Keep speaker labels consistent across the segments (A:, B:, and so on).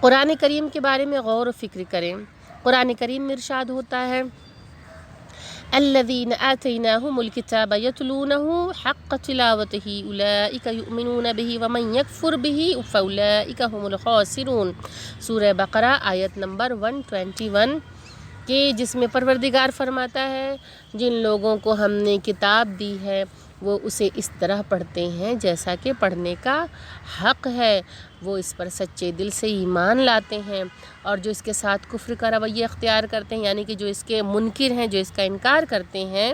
A: قرآن کریم کے بارے میں غور و فکر کریں۔ قرآن کریم میں ارشاد ہوتا ہے الذین آتیناہم الکتاب یتلونہ حق تلاوتہ اولئک یؤمنون بہ ومن یکفر بہ فاولئک هم الخاسرون، سورہ بقرہ آیت نمبر 121 کہ جس میں پروردگار فرماتا ہے جن لوگوں کو ہم نے کتاب دی ہے وہ اسے اس طرح پڑھتے ہیں جیسا کہ پڑھنے کا حق ہے، وہ اس پر سچے دل سے ایمان لاتے ہیں، اور جو اس کے ساتھ کفر کا رویہ اختیار کرتے ہیں یعنی کہ جو اس کے منکر ہیں، جو اس کا انکار کرتے ہیں،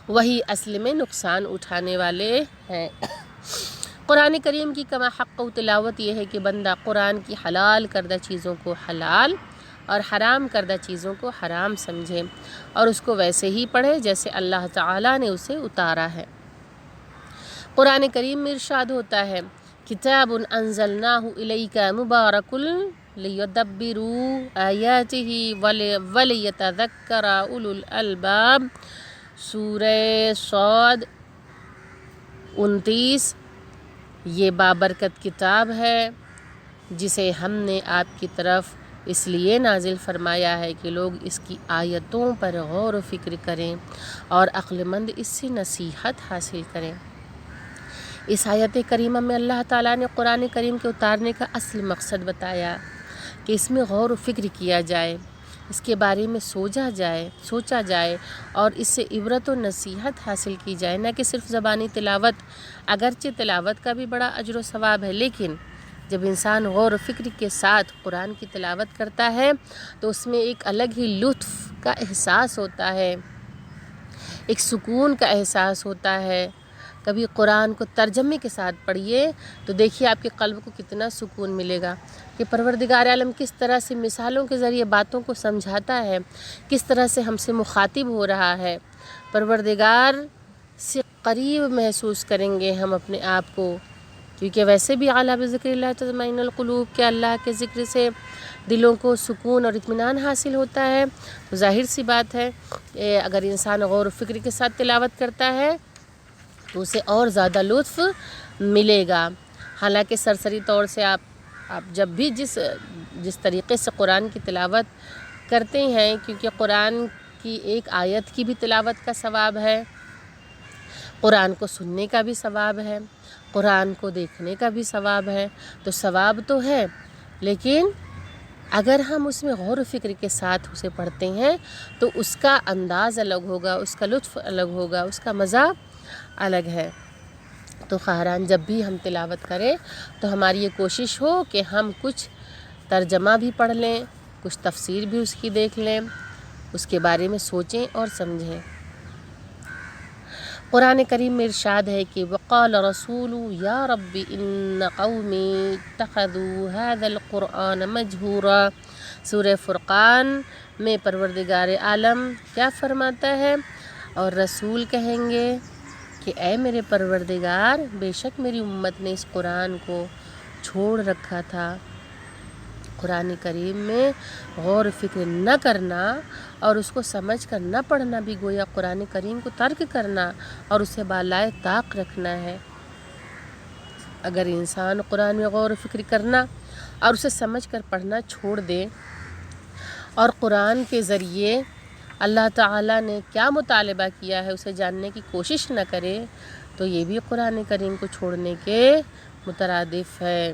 A: وہی اصل میں نقصان اٹھانے والے ہیں۔ قرآن کریم کی کما حق و تلاوت یہ ہے کہ بندہ قرآن کی حلال کردہ چیزوں کو حلال اور حرام کردہ چیزوں کو حرام سمجھے اور اس کو ویسے ہی پڑھے جیسے اللہ تعالیٰ نے اسے اتارا ہے۔ قرآن کریم میں ارشاد ہوتا ہے کتاب انزلناہ الیک مبارک لیدبروا آیاتہ ولیتذکر اولو الالباب، سورہ صاد 29۔ یہ بابرکت کتاب ہے جسے ہم نے آپ کی طرف اس لیے نازل فرمایا ہے کہ لوگ اس کی آیتوں پر غور و فکر کریں اور عقل مند اس سے نصیحت حاصل کریں۔ اس آیت کریمہ میں اللہ تعالیٰ نے قرآن کریم کے اتارنے کا اصل مقصد بتایا کہ اس میں غور و فکر کیا جائے، اس کے بارے میں سوچا جائے اور اس سے عبرت و نصیحت حاصل کی جائے، نہ کہ صرف زبانی تلاوت۔ اگرچہ تلاوت کا بھی بڑا اجر و ثواب ہے، لیکن جب انسان غور و فکر کے ساتھ قرآن کی تلاوت کرتا ہے تو اس میں ایک الگ ہی لطف کا احساس ہوتا ہے، ایک سکون کا احساس ہوتا ہے۔ کبھی قرآن کو ترجمے کے ساتھ پڑھیے تو دیکھیے آپ کے قلب کو کتنا سکون ملے گا کہ پروردگار عالم کس طرح سے مثالوں کے ذریعے باتوں کو سمجھاتا ہے، کس طرح سے ہم سے مخاطب ہو رہا ہے۔ پروردگار سے قریب محسوس کریں گے ہم اپنے آپ کو، کیونکہ ویسے بھی اعلیٰ بذکر اللہ تطمئن القلوب کہ اللہ کے ذکر سے دلوں کو سکون اور اطمینان حاصل ہوتا ہے، تو ظاہر سی بات ہے کہ اگر انسان غور و فکر کے ساتھ تلاوت کرتا ہے تو اسے اور زیادہ لطف ملے گا۔ حالانکہ سرسری طور سے آپ جب بھی جس طریقے سے قرآن کی تلاوت کرتے ہیں، کیونکہ قرآن کی ایک آیت کی بھی تلاوت کا ثواب ہے، قرآن کو سننے کا بھی ثواب ہے، قرآن کو دیکھنے کا بھی ثواب ہے، تو ثواب تو ہے، لیکن اگر ہم اس میں غور و فکر کے ساتھ اسے پڑھتے ہیں تو اس کا انداز الگ ہوگا، اس کا لطف الگ ہوگا، اس کا مزہ الگ ہے۔ تو خواہران جب بھی ہم تلاوت کریں تو ہماری یہ کوشش ہو کہ ہم کچھ ترجمہ بھی پڑھ لیں، کچھ تفسیر بھی اس کی دیکھ لیں، اس کے بارے میں سوچیں اور سمجھیں۔ قرآن کریم میں ارشاد ہے کہ وقال رسول یا رب ان قومی اتخذوا هذا القرآن مجہورا، سورہ فرقان میں پروردگار عالم کیا فرماتا ہے؟ اور رسول کہیں گے کہ اے میرے پروردگار، بے شک میری امت نے اس قرآن کو چھوڑ رکھا تھا۔ قرآن کریم میں غور و فکر نہ کرنا اور اس کو سمجھ کر نہ پڑھنا بھی گویا قرآن کریم کو ترک کرنا اور اسے بالائے طاق رکھنا ہے۔ اگر انسان قرآن میں غور و فکر کرنا اور اسے سمجھ کر پڑھنا چھوڑ دے اور قرآن کے ذریعے اللہ تعالیٰ نے کیا مطالبہ کیا ہے اسے جاننے کی کوشش نہ کرے تو یہ بھی قرآن کریم کو چھوڑنے کے مترادف ہے۔